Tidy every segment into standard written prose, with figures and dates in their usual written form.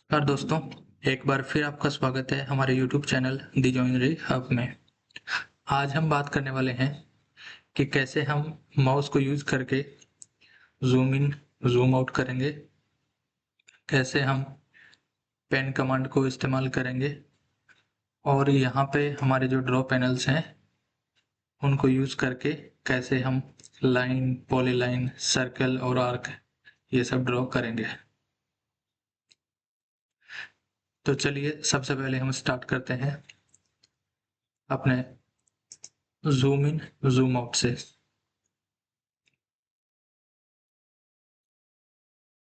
नमस्कार दोस्तों, एक बार फिर आपका स्वागत है हमारे यूट्यूब चैनल दी जॉइनरी हब में। आज हम बात करने वाले हैं कि कैसे हम माउस को यूज़ करके ज़ूम इन, ज़ूम आउट करेंगे, कैसे हम पेन कमांड को इस्तेमाल करेंगे और यहाँ पे हमारे जो ड्रॉ पैनल्स हैं, उनको यूज़ करके कैसे हम लाइन, पॉलीलाइन, सर्कल और आर्क ये सब ड्रॉ करेंगे। तो चलिए सबसे पहले हम स्टार्ट करते हैं अपने ज़ूम इन, ज़ूम आउट से।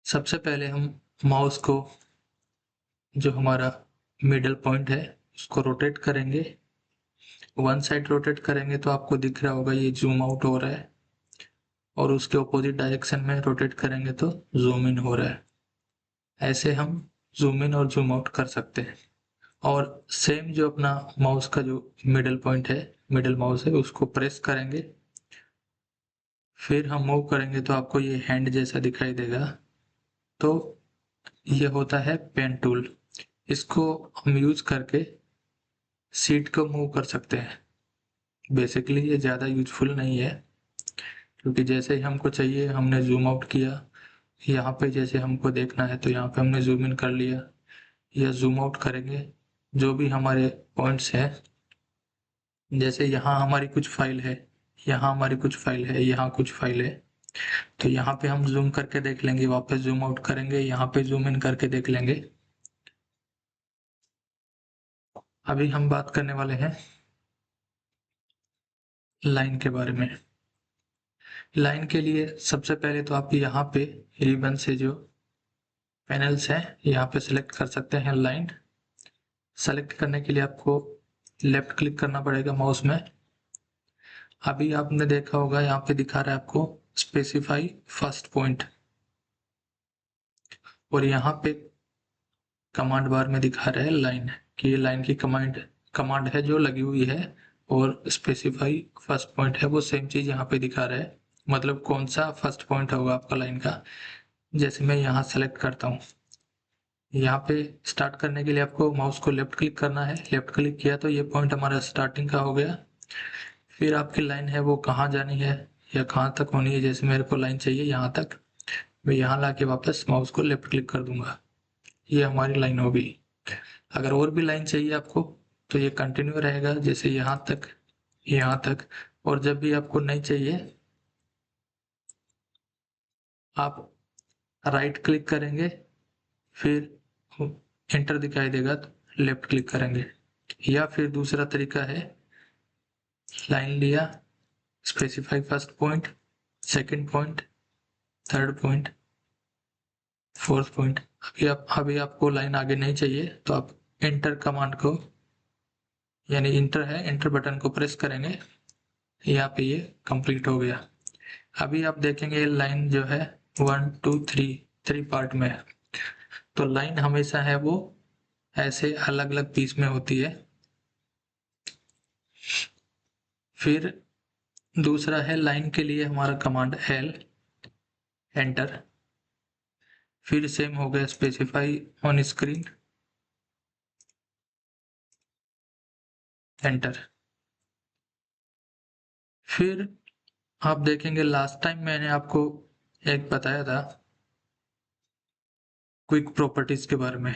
सबसे पहले हम माउस को जो हमारा मिडल पॉइंट है उसको रोटेट करेंगे। वन साइड रोटेट करेंगे तो आपको दिख रहा होगा ये ज़ूम आउट हो रहा है, और उसके अपोजिट डायरेक्शन में रोटेट करेंगे तो ज़ूम इन हो रहा है। ऐसे हम ज़ूम इन और ज़ूम आउट कर सकते हैं। और सेम जो अपना माउस का जो मिडल पॉइंट है, मिडल माउस है, उसको प्रेस करेंगे, फिर हम मूव करेंगे तो आपको ये हैंड जैसा दिखाई देगा। तो ये होता है पेन टूल। इसको हम यूज़ करके शीट को मूव कर सकते हैं। बेसिकली ये ज़्यादा यूज़फुल नहीं है, क्योंकि जैसे ही हमको चाहिए हमने ज़ूम आउट किया, यहाँ पे जैसे हमको देखना है तो यहाँ पे हमने ज़ूम इन कर लिया या ज़ूम आउट करेंगे। जो भी हमारे पॉइंट्स हैं, जैसे यहाँ हमारी कुछ फाइल है, यहाँ हमारी कुछ फाइल है, यहाँ कुछ फाइल है, तो यहाँ पे हम ज़ूम करके देख लेंगे, वापस ज़ूम आउट करेंगे, यहाँ पे ज़ूम इन करके देख लेंगे। अभी हम बात करने वाले हैं लाइन के बारे में। लाइन के लिए सबसे पहले तो आप यहाँ पे रिबन से जो पैनल्स हैं यहाँ पे सेलेक्ट कर सकते हैं लाइन। सेलेक्ट करने के लिए आपको लेफ्ट क्लिक करना पड़ेगा माउस में। अभी आपने देखा होगा यहाँ पे दिखा रहा है आपको स्पेसिफाई फर्स्ट पॉइंट, और यहाँ पे कमांड बार में दिखा रहा है लाइन, कि ये लाइन की कमांड है जो लगी हुई है, और स्पेसिफाई फर्स्ट पॉइंट है वो सेम चीज यहाँ पे दिखा रहा है। मतलब कौन सा फर्स्ट पॉइंट होगा आपका लाइन का। जैसे मैं यहाँ सेलेक्ट करता हूँ, यहाँ पे स्टार्ट करने के लिए आपको माउस को लेफ्ट क्लिक करना है। लेफ्ट क्लिक किया तो ये पॉइंट हमारा स्टार्टिंग का हो गया। फिर आपकी लाइन है वो कहाँ जानी है या कहाँ तक होनी है। जैसे मेरे को लाइन चाहिए यहाँ तक, मैं यहाँ लाके वापस माउस को लेफ्ट क्लिक कर दूंगा, ये हमारी लाइन होगी। अगर और भी लाइन चाहिए आपको तो ये कंटिन्यू रहेगा, जैसे यहाँ तक, यहाँ तक। और जब भी आपको नहीं चाहिए आप राइट क्लिक करेंगे, फिर एंटर दिखाई देगा तो लेफ्ट क्लिक करेंगे। या फिर दूसरा तरीका है, लाइन लिया, specify first point, second point, third point, fourth point. अभी आपको लाइन आगे नहीं चाहिए तो आप एंटर कमांड को, यानी इंटर है, एंटर बटन को प्रेस करेंगे, यहाँ पे ये कंप्लीट हो गया। अभी आप देखेंगे ये लाइन जो है 1 2 3 3 पार्ट में है। तो लाइन हमेशा है वो ऐसे अलग अलग पीस में होती है। फिर दूसरा है लाइन के लिए हमारा कमांड एल, एंटर। फिर सेम हो गया स्पेसिफाई ऑन स्क्रीन, एंटर। फिर आप देखेंगे लास्ट टाइम मैंने आपको एक बताया था क्विक प्रॉपर्टीज के बारे में।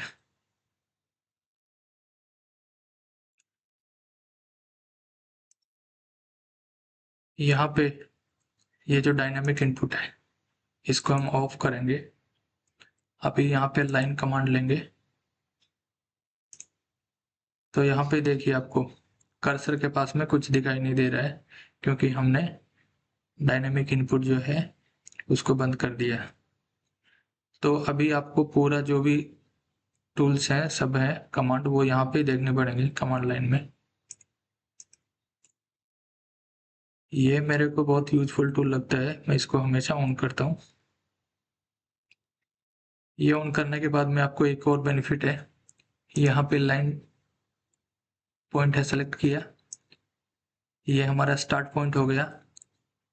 यहाँ पे ये जो डायनामिक इनपुट है इसको हम ऑफ करेंगे। अभी यहाँ पे लाइन कमांड लेंगे तो यहाँ पे देखिए आपको कर्सर के पास में कुछ दिखाई नहीं दे रहा है, क्योंकि हमने डायनामिक इनपुट जो है उसको बंद कर दिया। तो अभी आपको पूरा जो भी टूल्स हैं सब है कमांड, वो यहाँ पे देखने पड़ेंगे कमांड लाइन में। ये मेरे को बहुत यूजफुल टूल लगता है, मैं इसको हमेशा ऑन करता हूँ। ये ऑन करने के बाद में आपको एक और बेनिफिट है, यहाँ पे लाइन पॉइंट है, सेलेक्ट किया, ये हमारा स्टार्ट पॉइंट हो गया।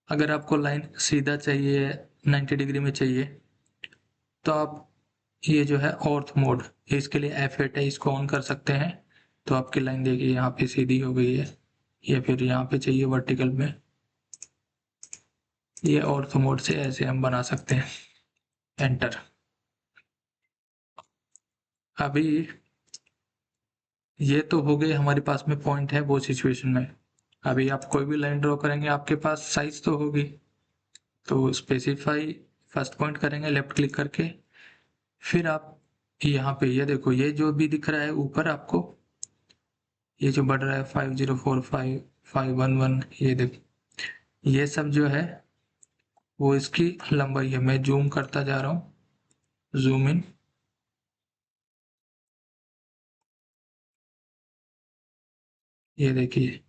अगर आपको लाइन सीधा चाहिए, 90 डिग्री में चाहिए, तो आप ये जो है ऑर्थ मोड, इसके लिए F8 है, इसको ऑन कर सकते हैं तो आपकी लाइन देखिए यहाँ पे सीधी हो गई है। या फिर यहाँ पे चाहिए वर्टिकल में, ये ऑर्थ मोड से ऐसे हम बना सकते हैं। एंटर। अभी ये तो हो गए हमारे पास में पॉइंट है वो सिचुएशन में। अभी आप कोई भी लाइन ड्रॉ करेंगे आपके पास साइज तो होगी, तो स्पेसिफाई फर्स्ट पॉइंट करेंगे लेफ्ट क्लिक करके। फिर आप यहाँ पे ये देखो, ये जो भी दिख रहा है ऊपर आपको, ये जो बढ़ रहा है 5045 511, ये देखो ये सब जो है वो इसकी लंबाई है। मैं जूम करता जा रहा हूँ, जूम इन। ये देखिए,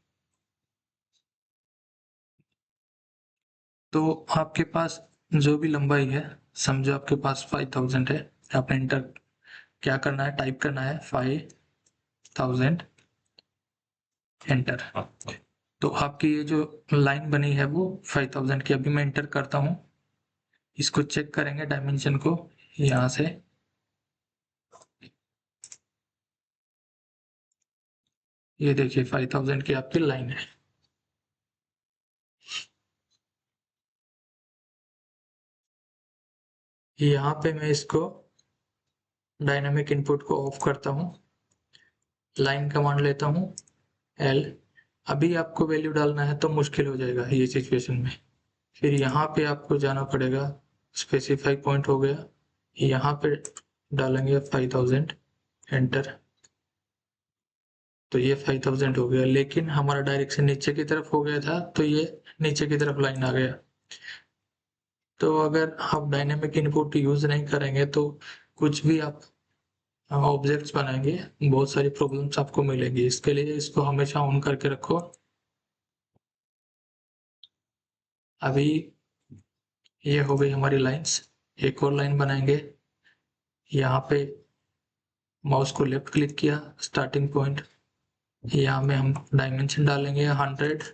तो आपके पास जो भी लंबाई है, समझो आपके पास 5000 है, आपने इंटर क्या करना है, टाइप करना है 5000, एंटर। तो आपकी ये जो लाइन बनी है वो 5000 की। अभी मैं एंटर करता हूँ, इसको चेक करेंगे डायमेंशन को यहाँ से। ये देखिए 5000 की आपकी लाइन है। यहाँ पे मैं इसको डायनामिक इनपुट को ऑफ करता हूँ, लाइन कमांड लेता हूँ एल। अभी आपको वैल्यू डालना है तो मुश्किल हो जाएगा ये सिचुएशन में। फिर यहाँ पे आपको जाना पड़ेगा, स्पेसिफाई पॉइंट हो गया, यहाँ पे डालेंगे 5000, एंटर। तो ये 5000 हो गया, लेकिन हमारा डायरेक्शन नीचे की तरफ हो गया था तो ये नीचे की तरफ लाइन आ गया। तो अगर आप डायनेमिक इनपुट यूज नहीं करेंगे तो कुछ भी आप ऑब्जेक्ट्स बनाएंगे, बहुत सारी प्रॉब्लम्स आपको मिलेंगी। इसके लिए इसको हमेशा ऑन करके रखो। अभी ये हो गई हमारी लाइंस। एक और लाइन बनाएंगे, यहाँ पे माउस को लेफ्ट क्लिक किया, स्टार्टिंग पॉइंट, यहाँ में हम डायमेंशन डालेंगे 100,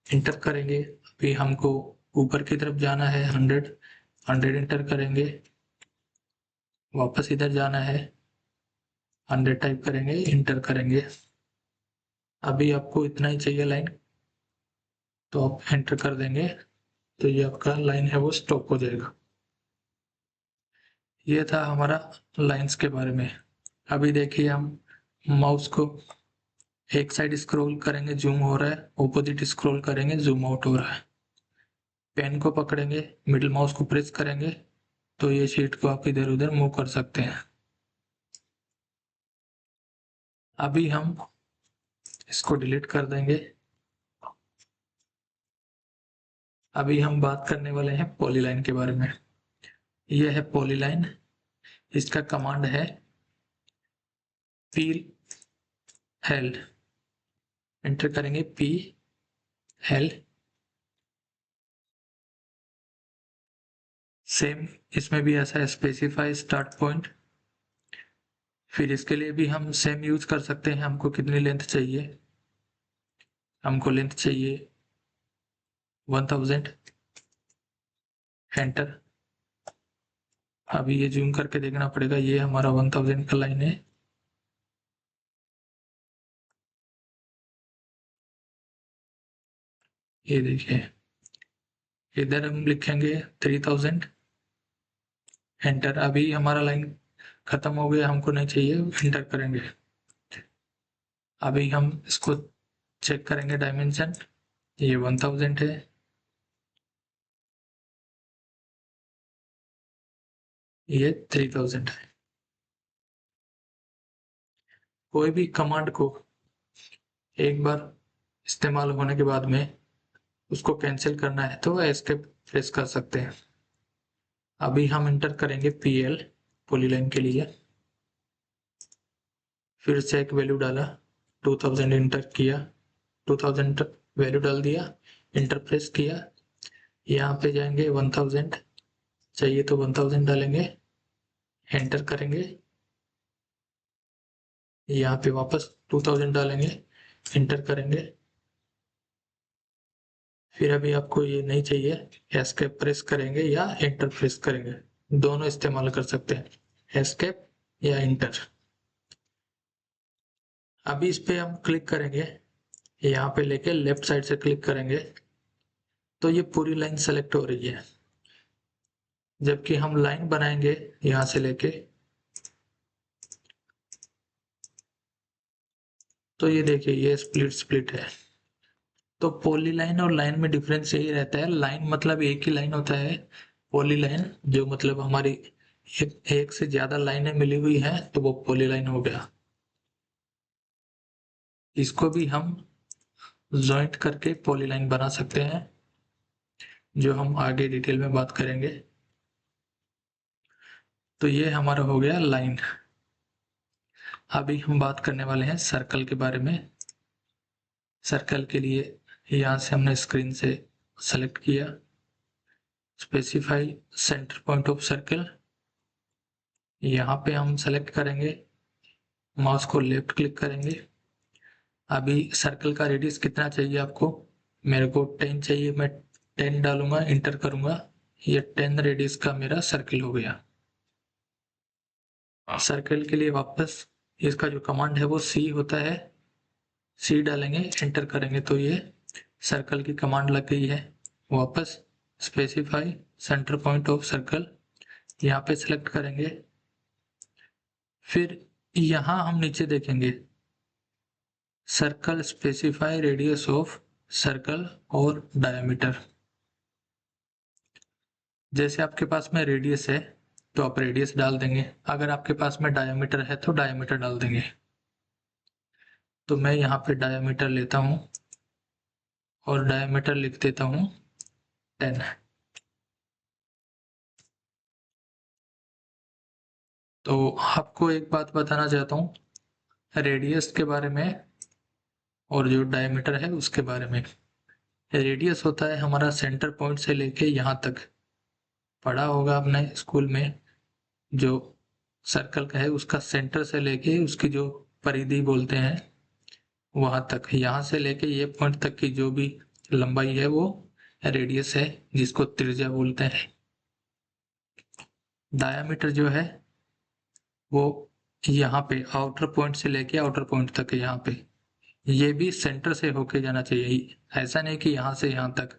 इंटर करेंगे। अभी हमको ऊपर की तरफ जाना है, 100 100 इंटर करेंगे, वापस इधर जाना है, 100 टाइप करेंगे, इंटर करेंगे। अभी आपको इतना ही चाहिए लाइन, तो आप एंटर कर देंगे तो ये आपका लाइन है वो स्टॉप हो जाएगा। ये था हमारा लाइंस के बारे में। अभी देखिए हम माउस को एक साइड स्क्रॉल करेंगे, जूम हो रहा है, ऑपोजिट स्क्रॉल करेंगे, जूम आउट हो रहा है। पेन को पकड़ेंगे, मिडिल माउस को प्रेस करेंगे तो ये शीट को आप इधर उधर मूव कर सकते हैं। अभी हम इसको डिलीट कर देंगे। अभी हम बात करने वाले हैं पॉलीलाइन के बारे में। यह है पॉलीलाइन, इसका कमांड है पी एल, एंटर करेंगे पी एल। सेम इसमें भी ऐसा है, स्पेसिफाई स्टार्ट पॉइंट। फिर इसके लिए भी हम सेम यूज कर सकते हैं। हमको कितनी लेंथ चाहिए, हमको लेंथ चाहिए 1000, एंटर। अभी ये जूम करके देखना पड़ेगा, ये हमारा 1000 का लाइन है। ये देखिए, इधर हम लिखेंगे 3000, एंटर। अभी हमारा लाइन खत्म हो गया, हमको नहीं चाहिए, एंटर करेंगे। अभी हम इसको चेक करेंगे डायमेंशन, ये 1000 है, ये 3000 है। कोई भी कमांड को एक बार इस्तेमाल होने के बाद में उसको कैंसिल करना है तो एस्केप प्रेस कर सकते हैं। अभी हम इंटर करेंगे पीएल, पॉलीलाइन के लिए। फिर से एक वैल्यू डाला, 2000 इंटर किया, 2000 वैल्यू डाल दिया, इंटर प्रेस किया। यहाँ पे जाएंगे 1000 चाहिए तो 1000 डालेंगे, एंटर करेंगे। यहाँ पे वापस 2000 डालेंगे, इंटर करेंगे। फिर अभी आपको ये नहीं चाहिए, एस्केप प्रेस करेंगे या एंटर प्रेस करेंगे, दोनों इस्तेमाल कर सकते हैं। एस्केप या इंटर। अभी इस पे हम क्लिक करेंगे, यहाँ पे लेके लेफ्ट साइड से क्लिक करेंगे तो ये पूरी लाइन सेलेक्ट हो रही है। जबकि हम लाइन बनाएंगे यहाँ से लेके, तो ये देखिए ये स्प्लिट स्प्लिट है। तो पॉली लाइन और लाइन में डिफरेंस यही रहता है, लाइन मतलब एक ही लाइन होता है, पॉली लाइन जो मतलब हमारी एक से ज्यादा लाइनें मिली हुई हैं तो वो पॉली लाइन हो गया। इसको भी हम जॉइंट करके पॉली लाइन बना सकते हैं, जो हम आगे डिटेल में बात करेंगे। तो ये हमारा हो गया लाइन। अभी हम बात करने वाले हैं सर्कल के बारे में। सर्कल के लिए यहाँ से हमने स्क्रीन से सेलेक्ट किया, specify centre point of circle, यहाँ पे हम सेलेक्ट करेंगे, माउस को लेफ्ट क्लिक करेंगे। अभी सर्कल का रेडियस कितना चाहिए आपको, मेरे को 10 चाहिए, मैं 10 डालूंगा, इंटर करूंगा, ये 10 रेडियस का मेरा सर्कल हो गया। सर्कल के लिए वापस इसका जो कमांड है वो सी होता है, सी डालेंगे, एंटर करेंगे तो ये सर्कल की कमांड लग गई है। वापस specify centre point of circle, यहाँ पे सेलेक्ट करेंगे। फिर यहाँ हम नीचे देखेंगे circle specify radius of circle और डायमीटर। जैसे आपके पास में रेडियस है तो आप रेडियस डाल देंगे, अगर आपके पास में डायमीटर है तो डायमीटर डाल देंगे। तो मैं यहाँ पे डायमीटर लेता हूँ और डायमीटर लिख देता हूँ 10। तो आपको एक बात बताना चाहता हूँ रेडियस के बारे में और जो डायमीटर है उसके बारे में। रेडियस होता है हमारा सेंटर पॉइंट से लेके यहाँ तक, पढ़ा होगा आपने स्कूल में, जो सर्कल का है उसका सेंटर से लेके उसकी जो परिधि बोलते हैं वहां तक, यहाँ से लेके ये पॉइंट तक की जो भी लंबाई है वो रेडियस है, जिसको त्रिज्या बोलते हैं। डायामीटर जो है वो यहाँ पे आउटर पॉइंट से लेके आउटर पॉइंट तक है, यहाँ पे ये भी सेंटर से होके जाना चाहिए, ऐसा नहीं कि यहाँ से यहाँ तक।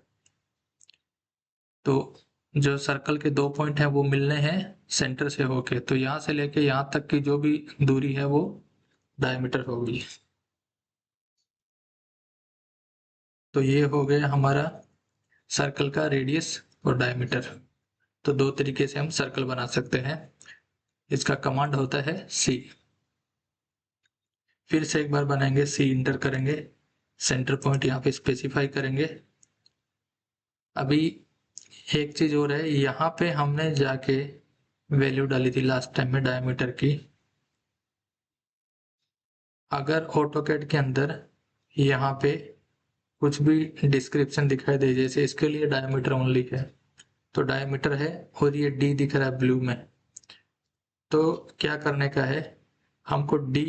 तो जो सर्कल के 2 पॉइंट हैं वो मिलने हैं सेंटर से होके, तो यहाँ से लेके यहाँ तक की जो भी दूरी है वो डायमीटर होगी। तो ये हो गया हमारा सर्कल का रेडियस और डायमीटर। तो 2 तरीके से हम सर्कल बना सकते हैं। इसका कमांड होता है सी। फिर से एक बार बनाएंगे, सी इंटर करेंगे, सेंटर पॉइंट यहाँ पे स्पेसिफाई करेंगे। अभी एक चीज और है, यहाँ पे हमने जाके वैल्यू डाली थी लास्ट टाइम में डायमीटर की। अगर ऑटोकैड के अंदर यहाँ पे कुछ भी डिस्क्रिप्शन दिखाई दे, जैसे इसके लिए डायमीटर ओनली है तो डायमीटर है और ये डी दिख रहा है ब्लू में, तो क्या करने का है, हमको डी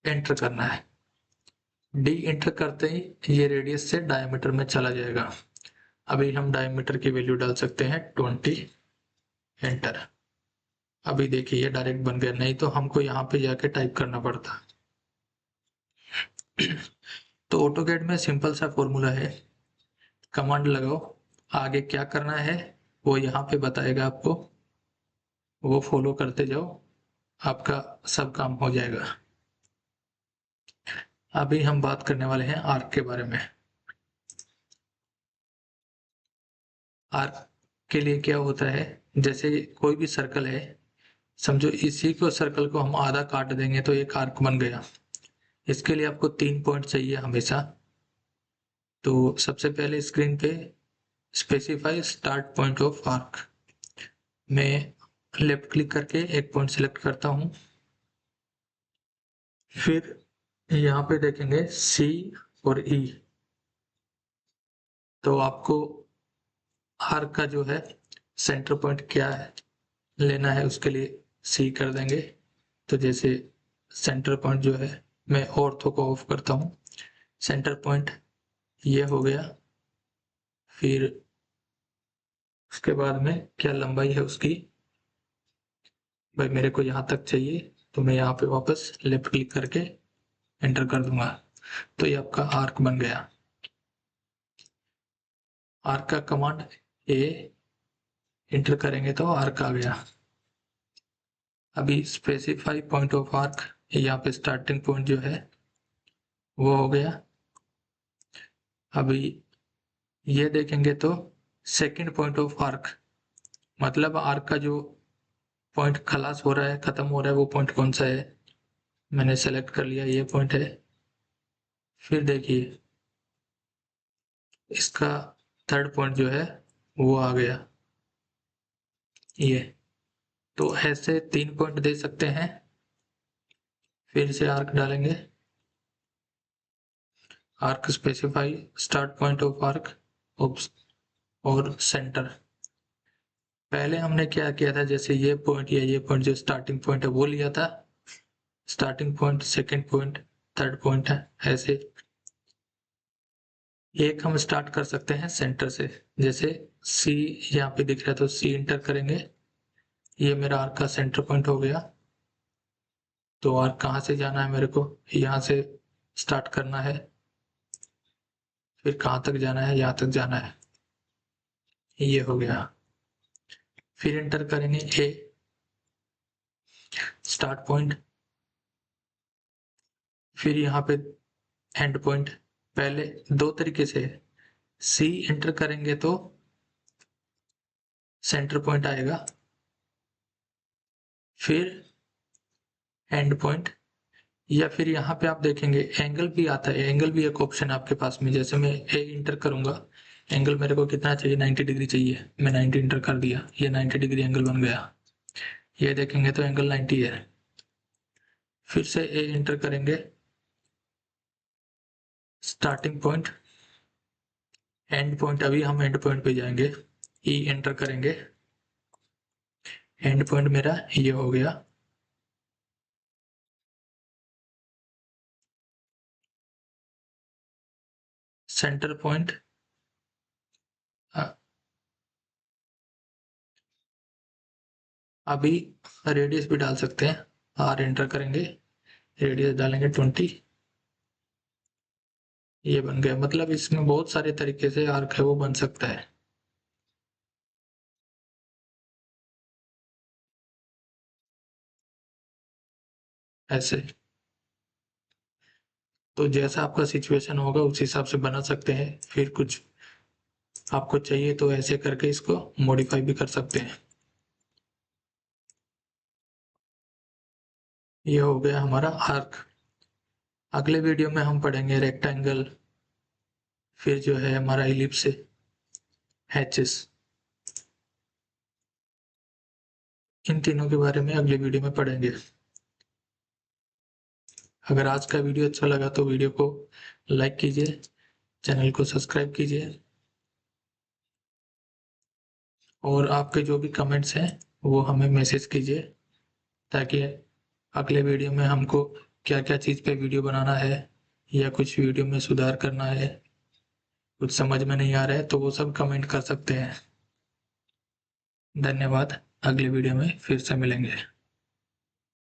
एंटर करना है। डी एंटर करते ही ये रेडियस से डायमीटर में चला जाएगा। अभी हम डायमीटर की वैल्यू डाल सकते हैं 20, एंटर। अभी देखिए ये डायरेक्ट बन गया, नहीं तो हमको यहाँ पे जाके टाइप करना पड़ता। तो ऑटोकैड में सिंपल सा फॉर्मूला है, कमांड लगाओ, आगे क्या करना है वो यहाँ पे बताएगा आपको, वो फॉलो करते जाओ, आपका सब काम हो जाएगा। अभी हम बात करने वाले हैं आर्क के बारे में। आर्क के लिए क्या होता है, जैसे कोई भी सर्कल है, समझो इसी को सर्कल को हम आधा काट देंगे तो एक आर्क बन गया। इसके लिए आपको 3 पॉइंट चाहिए हमेशा। तो सबसे पहले स्क्रीन पे specify start point of arc, मैं लेफ्ट क्लिक करके एक पॉइंट सिलेक्ट करता हूँ। फिर यहाँ पे देखेंगे सी और ई, तो आपको आर्क का जो है सेंटर पॉइंट क्या है लेना है, उसके लिए सी कर देंगे। तो जैसे सेंटर पॉइंट जो है, मैं ऑर्थो को ऑफ करता हूँ, सेंटर पॉइंट ये हो गया। फिर उसके बाद में क्या लंबाई है उसकी भाई मेरे को यहाँ तक चाहिए, तो मैं यहाँ पे वापस लेफ्ट क्लिक करके एंटर कर दूंगा, तो ये आपका आर्क बन गया। आर्क का कमांड ए एंटर करेंगे तो आर्क आ गया। अभी स्पेसिफाई पॉइंट ऑफ आर्क, यहाँ पे स्टार्टिंग पॉइंट जो है वो हो गया। अभी ये देखेंगे तो सेकंड पॉइंट ऑफ आर्क, मतलब आर्क का जो पॉइंट खलास हो रहा है, खत्म हो रहा है, वो पॉइंट कौन सा है, मैंने सेलेक्ट कर लिया, ये पॉइंट है। फिर देखिए इसका थर्ड पॉइंट जो है वो आ गया ये। तो ऐसे 3 पॉइंट दे सकते हैं। फिर से आर्क डालेंगे, arc specify start point of arc और सेंटर। पहले हमने क्या किया था, जैसे ये पॉइंट या ये पॉइंट जो स्टार्टिंग पॉइंट है वो लिया था, starting point, second point, third point है, ऐसे एक हम स्टार्ट कर सकते हैं सेंटर से। जैसे सी यहाँ पे दिख रहा है तो सी इंटर करेंगे, ये मेरा आर्क का सेंटर पॉइंट हो गया। तो आर्क कहाँ से जाना है, मेरे को यहाँ से स्टार्ट करना है, फिर कहाँ तक जाना है, यहाँ तक जाना है, ये हो गया। फिर एंटर करेंगे ए स्टार्ट पॉइंट, फिर यहाँ पे एंड पॉइंट। पहले दो तरीके से, सी एंटर करेंगे तो सेंटर पॉइंट आएगा, फिर एंड पॉइंट, या फिर यहाँ पे आप देखेंगे एंगल भी आता है, एंगल भी एक ऑप्शन है आपके पास में। जैसे मैं ए इंटर करूंगा, एंगल मेरे को कितना चाहिए, 90 डिग्री चाहिए, मैं 90 इंटर कर दिया, ये 90 डिग्री एंगल बन गया। ये देखेंगे तो एंगल 90 है। फिर से ए इंटर करेंगे, स्टार्टिंग पॉइंट, एंड पॉइंट, अभी हम एंड पॉइंट पे जाएंगे, ई एंटर करेंगे, एंड पॉइंट मेरा ये हो गया। सेंटर पॉइंट, अभी रेडियस भी डाल सकते हैं, आर एंटर करेंगे, रेडियस डालेंगे 20, ये बन गया। मतलब इसमें बहुत सारे तरीके से आर्क है वो बन सकता है ऐसे। तो जैसा आपका सिचुएशन होगा उस हिसाब से बना सकते हैं, फिर कुछ आपको चाहिए तो ऐसे करके इसको मॉडिफाई भी कर सकते हैं। ये हो गया हमारा आर्क। अगले वीडियो में हम पढ़ेंगे रेक्टेंगल, फिर जो है हमारा इलिप्स, हैचेस, इन तीनों के बारे में अगले वीडियो में पढ़ेंगे। अगर आज का वीडियो अच्छा लगा तो वीडियो को लाइक कीजिए, चैनल को सब्सक्राइब कीजिए, और आपके जो भी कमेंट्स हैं वो हमें मैसेज कीजिए, ताकि अगले वीडियो में हमको क्या क्या चीज़ पे वीडियो बनाना है, या कुछ वीडियो में सुधार करना है, कुछ समझ में नहीं आ रहा है तो वो सब कमेंट कर सकते हैं। धन्यवाद, अगले वीडियो में फिर से मिलेंगे।